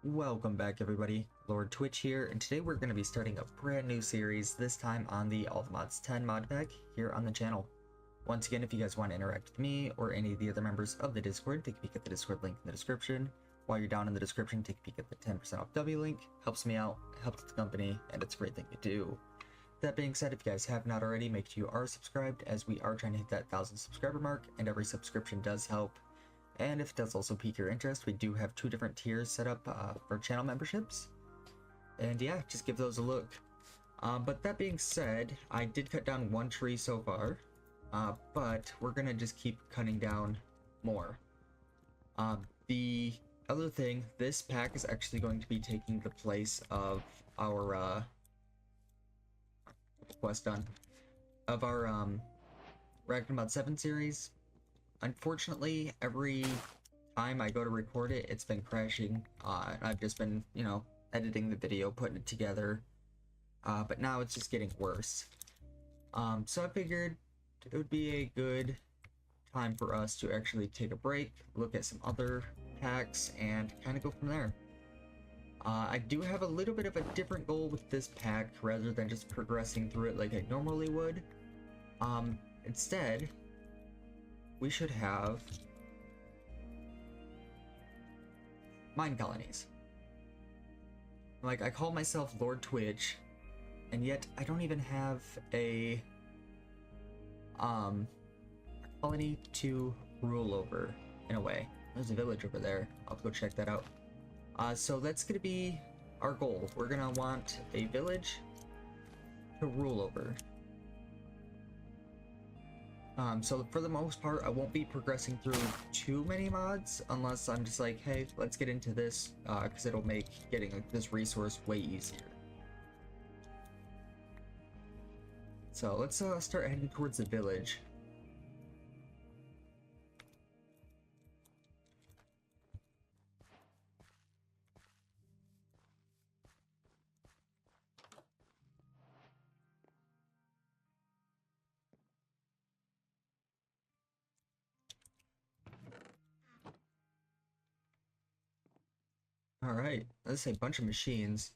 Welcome back everybody, Lord Twitch here, and today we're going to be starting a brand new series, this time on the All the Mods 10 mod pack here on the channel. Once again, if you guys want to interact with me or any of the other members of the Discord, take a peek at the Discord link in the description. While you're down in the description, take a peek at the 10% off W link. Helps me out, helps the company, and it's a great thing to do. That being said, if you guys have not already, make sure you are subscribed, as we are trying to hit that 1,000 subscriber mark, and every subscription does help. And if it does also pique your interest, we do have 2 different tiers set up for channel memberships. And yeah, just give those a look. But that being said, I did cut down 1 tree so far, but we're gonna just keep cutting down more. The other thing, this pack is actually going to be taking the place of our quest done, of our Ragnar Mod 7 series. Unfortunately, every time I go to record it, it's been crashing. I've just been, editing the video, putting it together. But now it's just getting worse. So I figured it would be a good time for us to actually take a break, look at some other packs, and kind of go from there. I do have a little bit of a different goal with this pack, rather than just progressing through it like I normally would. Instead, we should have mine colonies. Like, I call myself Lord Twitch, and yet I don't even have a colony to rule over, in a way. There's a village over there. I'll go check that out. So that's gonna be our goal. We're gonna want a village to rule over. So for the most part, I won't be progressing through too many mods unless I'm just like, hey, let's get into this, because it'll make getting this resource way easier. So let's start heading towards the village. Alright, that's a bunch of machines.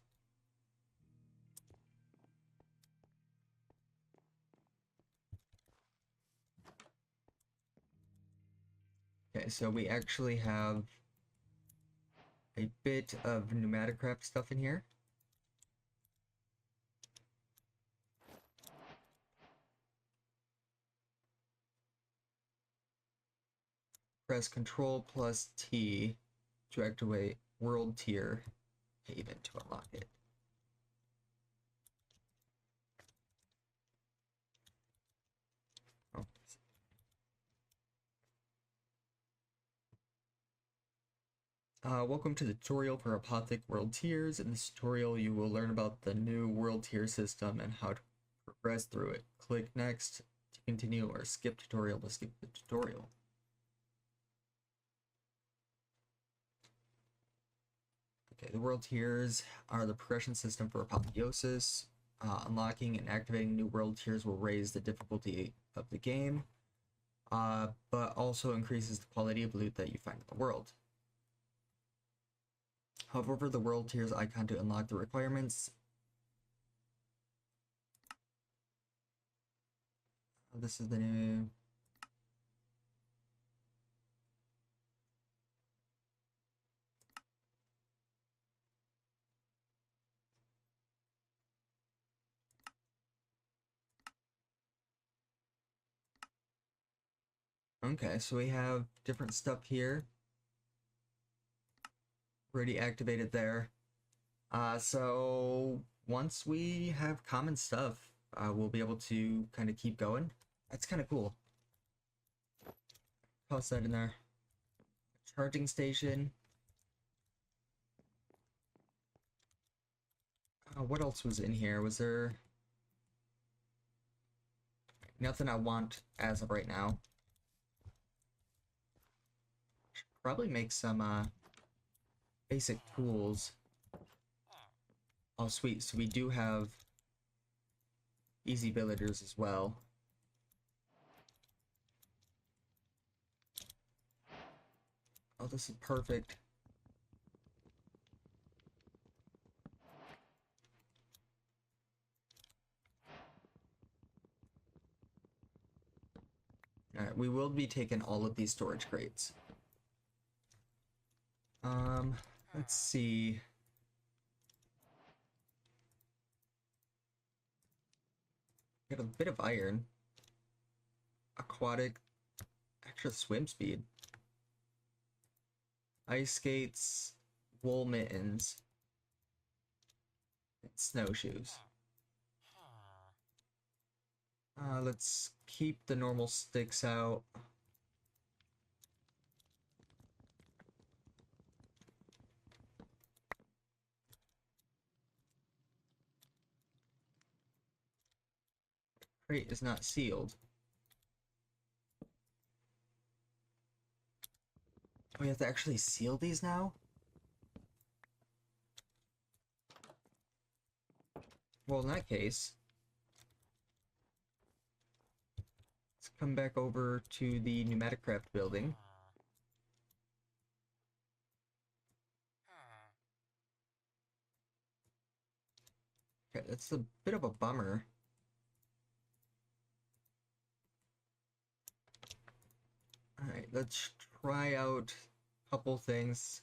Okay, so we actually have a bit of pneumatic craft stuff in here. Press Control plus T to activate World Tier Haven to unlock it. Oh. Welcome to the tutorial for Apothic World Tiers. In this tutorial, you will learn about the new World Tier system and how to progress through it. Click Next to continue, or skip tutorial to skip the tutorial. Okay, the world tiers are the progression system for Apotheosis. Unlocking and activating new world tiers will raise the difficulty of the game, but also increases the quality of loot that you find in the world. Hover over the world tiers icon to unlock the requirements. This is the new... Okay, so we have different stuff here. Already activated there. So once we have common stuff, we'll be able to kind of keep going. That's kind of cool. Toss that in there. Charging station. What else was in here? Was there... Nothing I want as of right now. Should probably make some basic tools. Oh sweet, so we do have easy villagers as well. Oh, this is perfect. we will be taking all of these storage crates. Let's see. Got a bit of iron. Aquatic. Extra swim speed. Ice skates. Wool mittens. And snowshoes. Let's keep the normal sticks out. Crate is not sealed. We have to actually seal these now? Well, in that case, let's come back over to the pneumatic craft building. Okay, that's a bit of a bummer. Alright, let's try out a couple things.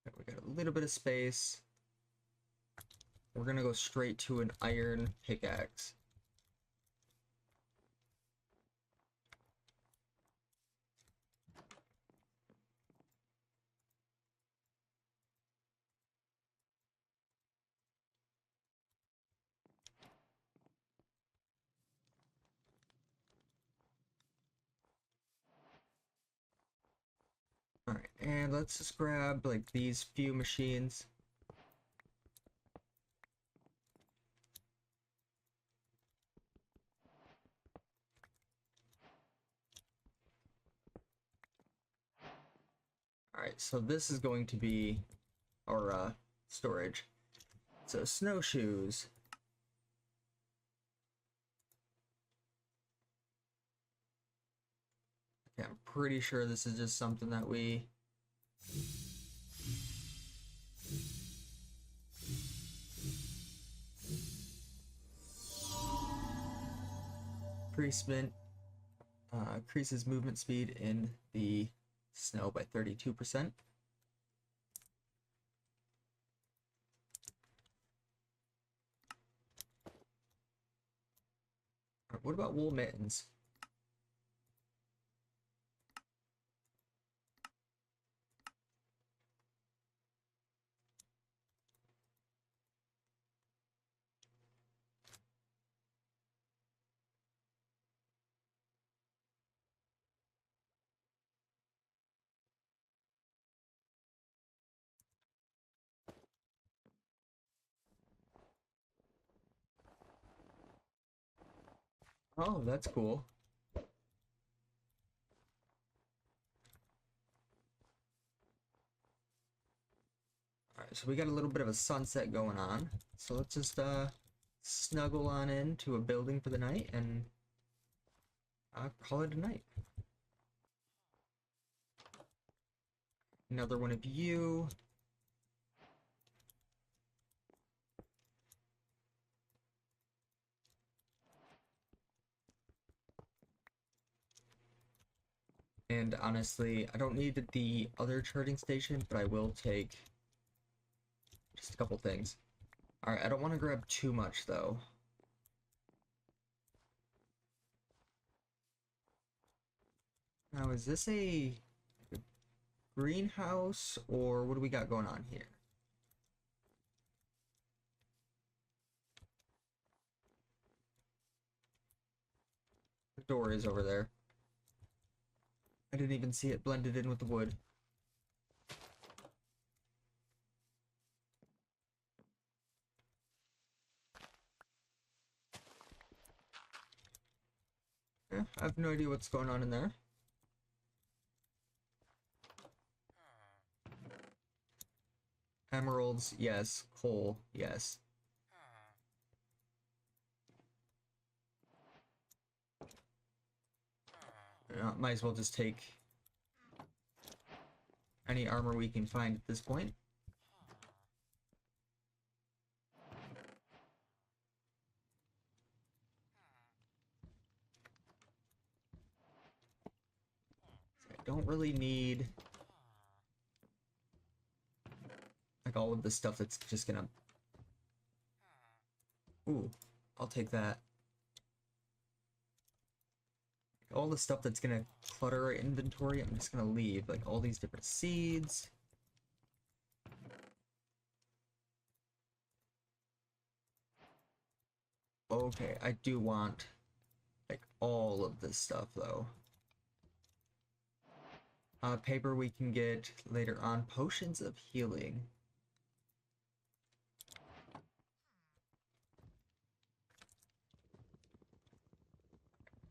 Okay, we got a little bit of space. We're gonna go straight to an iron pickaxe. Alright, and let's just grab like these few machines. Alright, so this is going to be our storage. So snowshoes. Okay, I'm pretty sure this is just something that we increasement increases movement speed in the snow by 32%. Right, what about wool mittens? Oh, that's cool. Alright, so we got a little bit of a sunset going on. So let's just snuggle on into a building for the night and call it a night. Another one of you. And honestly, I don't need the other charging station, but I will take just a couple things. Alright, I don't want to grab too much though. Now, is this a greenhouse or what do we got going on here? The door is over there. I didn't even see it blended in with the wood. Yeah, I have no idea what's going on in there. Emeralds, yes. Coal, yes. Might as well just take any armor we can find at this point. don't really need like all of the stuff that's just gonna... Ooh, I'll take that. All the stuff that's gonna clutter our inventory, I'm just gonna leave. Like all these different seeds. Okay, I do want like all of this stuff though. Paper we can get later on. Potions of healing.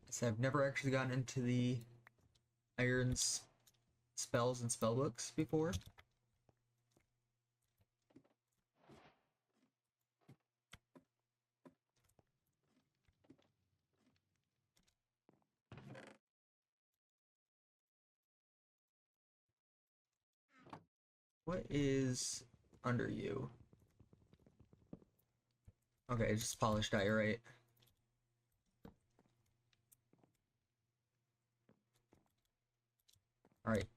So I've never actually gotten into the iron spells and spell books before. What is under you? Okay, just polished diorite. Alright.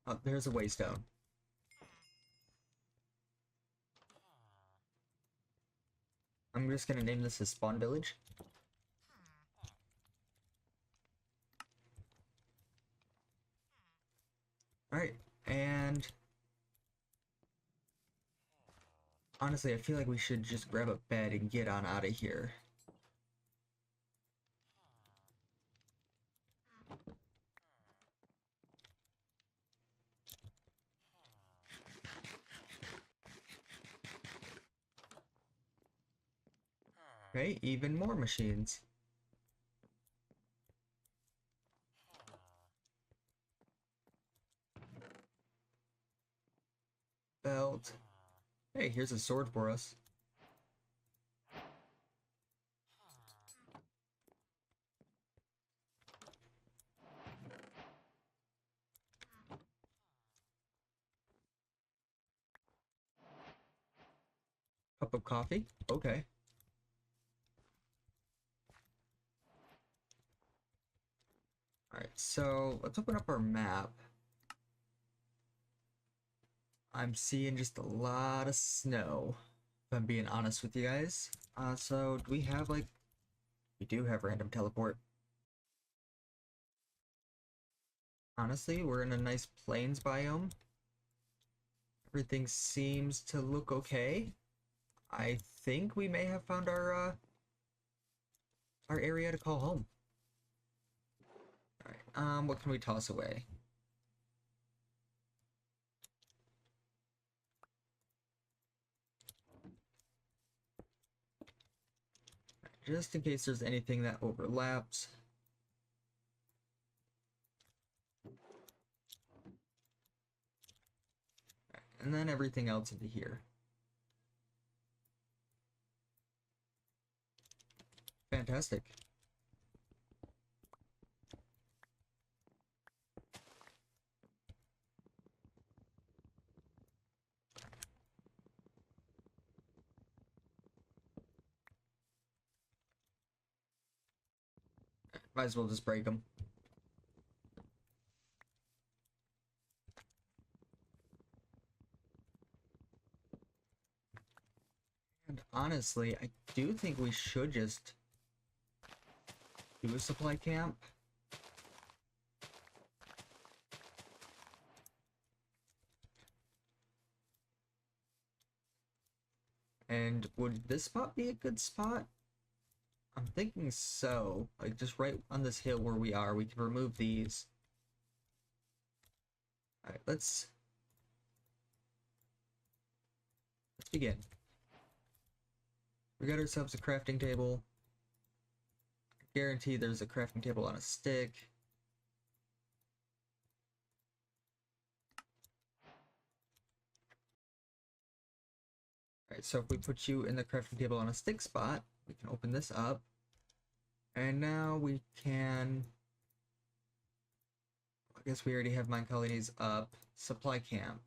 Oh, there's a waystone. I'm just gonna name this as Spawn Village. Alright, and honestly, I feel like we should just grab a bed and get on out of here. Okay, even more machines. Belt. Hey, here's a sword for us. Cup of coffee? Okay. Alright, so let's open up our map. I'm seeing just a lot of snow, if I'm being honest with you guys. So do we have like... We do have random teleport. Honestly, we're in a nice plains biome. Everything seems to look okay. I think we may have found our area to call home. Alright, what can we toss away? Just in case there's anything that overlaps. And then everything else into here. Fantastic. Might as well just break them. And honestly, I do think we should just do a supply camp. And would this spot be a good spot? I'm thinking so. Like just right on this hill where we are, we can remove these. Alright, let's begin. We got ourselves a crafting table. I guarantee there's a crafting table on a stick. Alright, so if we put you in the crafting table on a stick spot, we can open this up. And now we can... I guess we already have mine colonies up. Supply camp.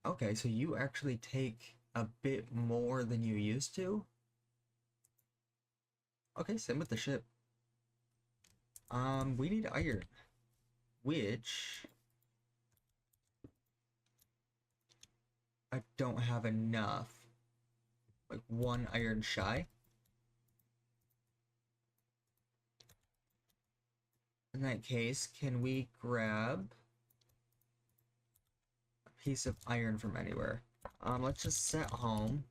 Okay, so you actually take a bit more than you used to? Okay, same with the ship. We need iron, which I don't have enough. Like 1 iron shy. In that case, can we grab a piece of iron from anywhere? Let's just set home.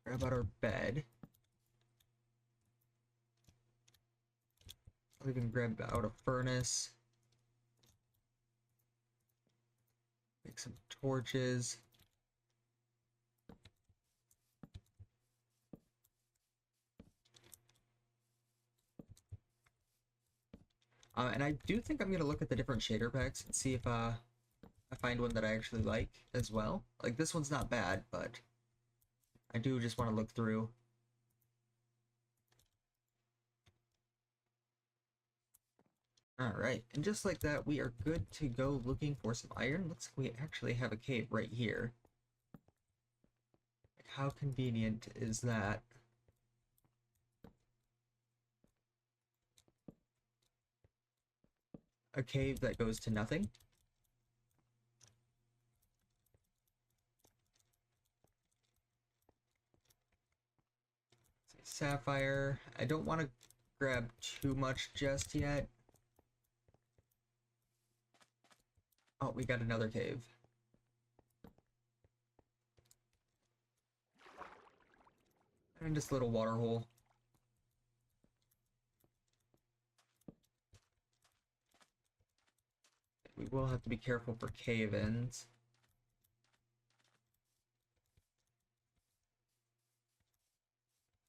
Grab out our bed. We can grab out a furnace. Make some torches. And I do think I'm gonna look at the different shader packs and see if I find one that I actually like as well. Like, this one's not bad, but I do just want to look through. Alright, and just like that, we are good to go looking for some iron. Looks like we actually have a cave right here. How convenient is that? A cave that goes to nothing. Sapphire. I don't want to grab too much just yet. Oh, we got another cave. And just a little water hole. We will have to be careful for cave-ins.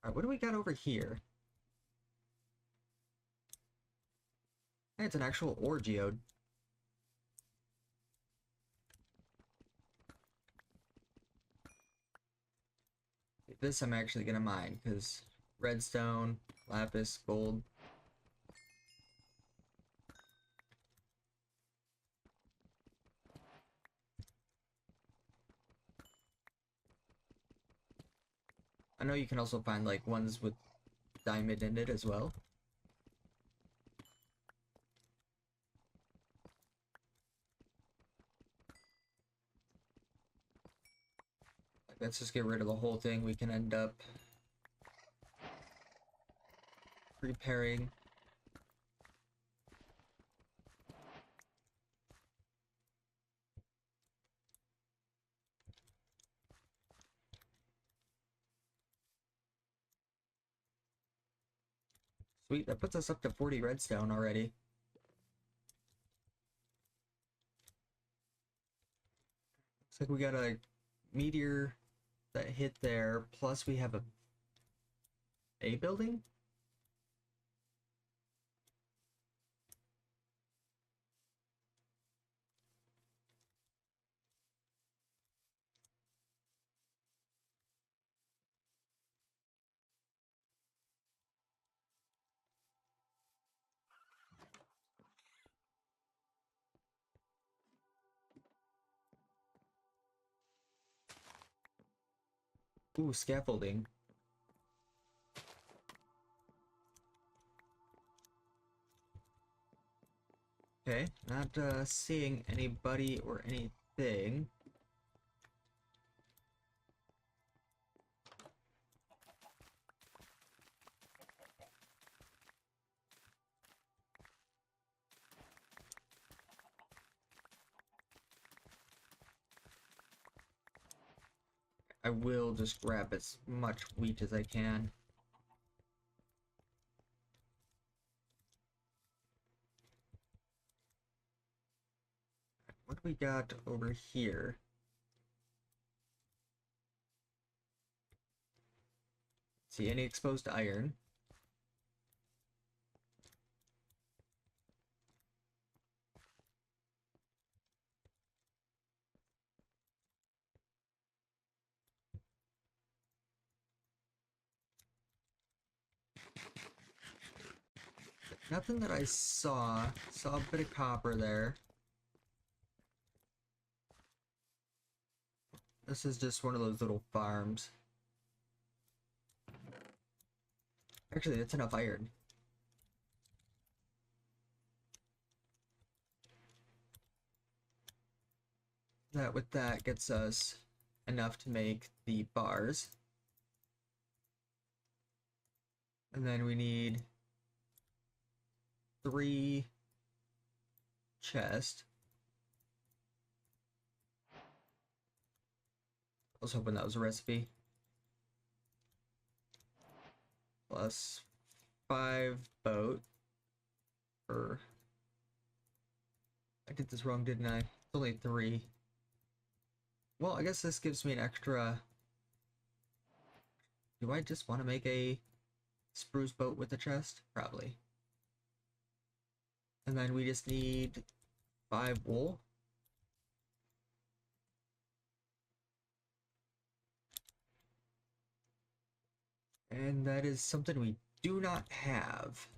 Alright, what do we got over here? Hey, it's an actual ore geode. This I'm actually gonna mine, because redstone, lapis, gold. I know you can also find like ones with diamond in it as well. Let's just get rid of the whole thing. We can end up repairing. Sweet, that puts us up to 40 redstone already. Looks like we got a meteor that hit there, plus we have a building? Ooh, scaffolding. Okay, not seeing anybody or anything. I will just grab as much wheat as I can. What do we got over here? See any exposed iron? Nothing that I saw. Saw a bit of copper there. This is just one of those little farms. Actually, that's enough iron. That with that gets us enough to make the bars. And then we need 3 chests. I was hoping that was a recipe. Plus 5 boat. Or I did this wrong, didn't I? It's only 3. Well, I guess this gives me an extra. Do I just want to make a spruce boat with a chest? Probably. And then we just need 5 wool. And that is something we do not have.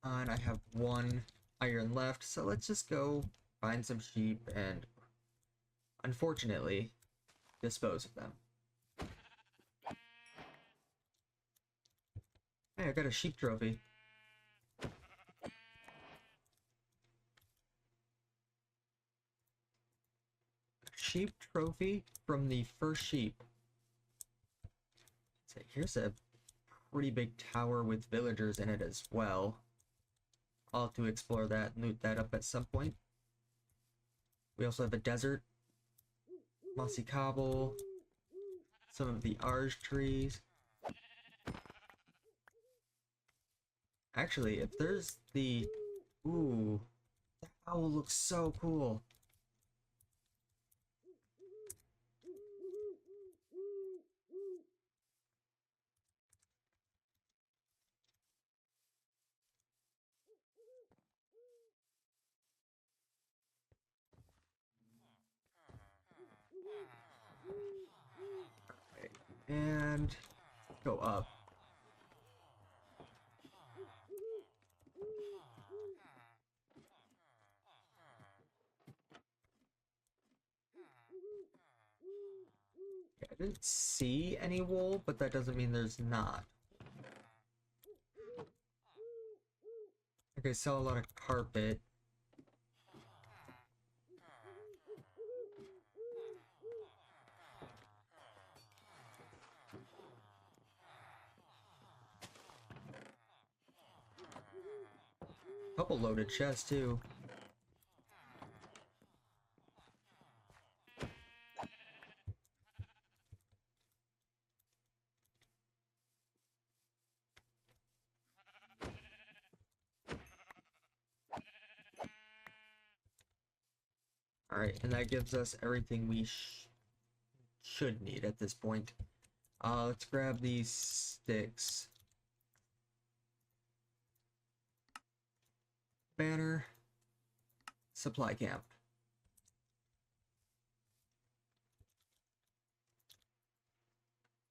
And I have 1 iron left, so let's just go find some sheep and, unfortunately, dispose of them. Hey, I got a sheep trophy. Sheep trophy from the first sheep. So here's a pretty big tower with villagers in it as well. I'll have to explore that and loot that up at some point. We also have a desert, mossy cobble, some of the Arge trees. Actually, if there's the... Ooh, the owl looks so cool. Okay, and go up. I didn't see any wool, but that doesn't mean there's not. Okay, sell a lot of carpet. Couple loaded chests too. Alright, and that gives us everything we should need at this point. Let's grab these sticks. Banner. Supply camp.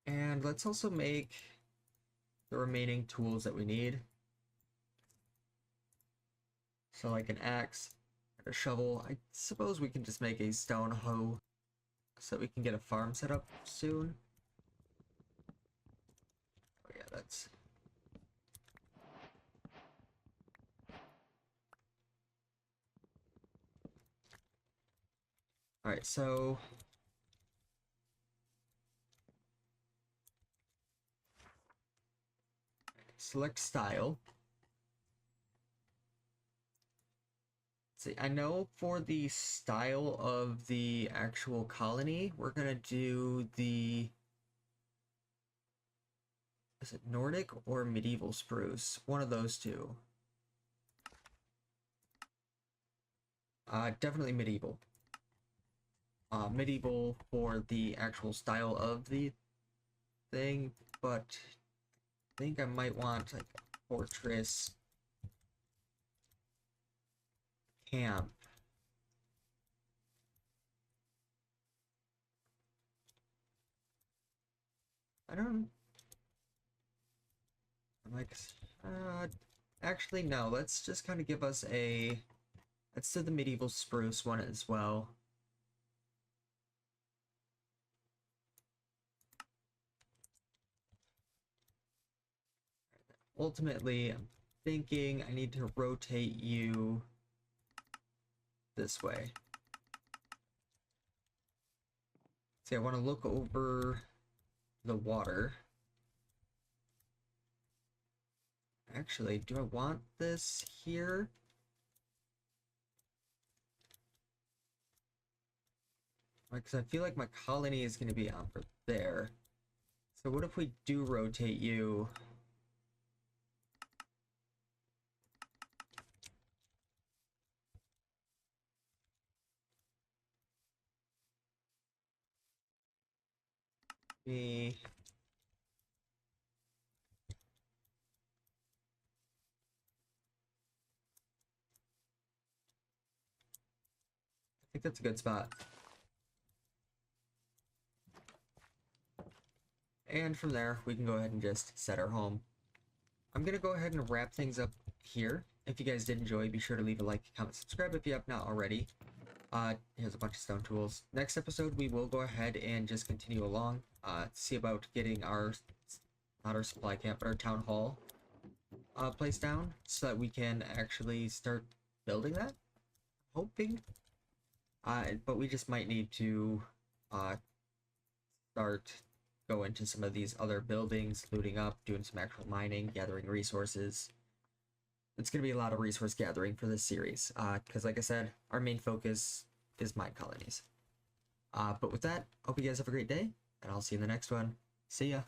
And let's also make the remaining tools that we need. So like an axe, and a shovel. I suppose we can just make a stone hoe so we can get a farm set up soon. Oh yeah, that's... Alright, so... Select style. See, I know for the style of the actual colony, we're gonna do the... Is it Nordic or medieval spruce? One of those two. Definitely medieval. Medieval for the actual style of the thing, but I think I might want like a fortress camp. I don't... I'm like, actually no, let's just kind of give us a... Let's do the medieval spruce one as well. ultimately, I'm thinking I need to rotate you this way. See, I want to look over the water. Actually, do I want this here? Because I feel like my colony is going to be over there. So what if we do rotate you? Me. I think that's a good spot. And from there, we can go ahead and just set our home. I'm going to go ahead and wrap things up here. If you guys did enjoy, be sure to leave a like, comment, subscribe if you have not already. Here's a bunch of stone tools. Next episode, we will go ahead and just continue along, see about getting our, not our supply camp, but our town hall place down, so that we can actually start building that. Hoping. But we just might need to go into some of these other buildings, looting up, doing some actual mining, gathering resources. It's going to be a lot of resource gathering for this series, because like I said, our main focus is mine colonies. But with that, hope you guys have a great day, and I'll see you in the next one. See ya!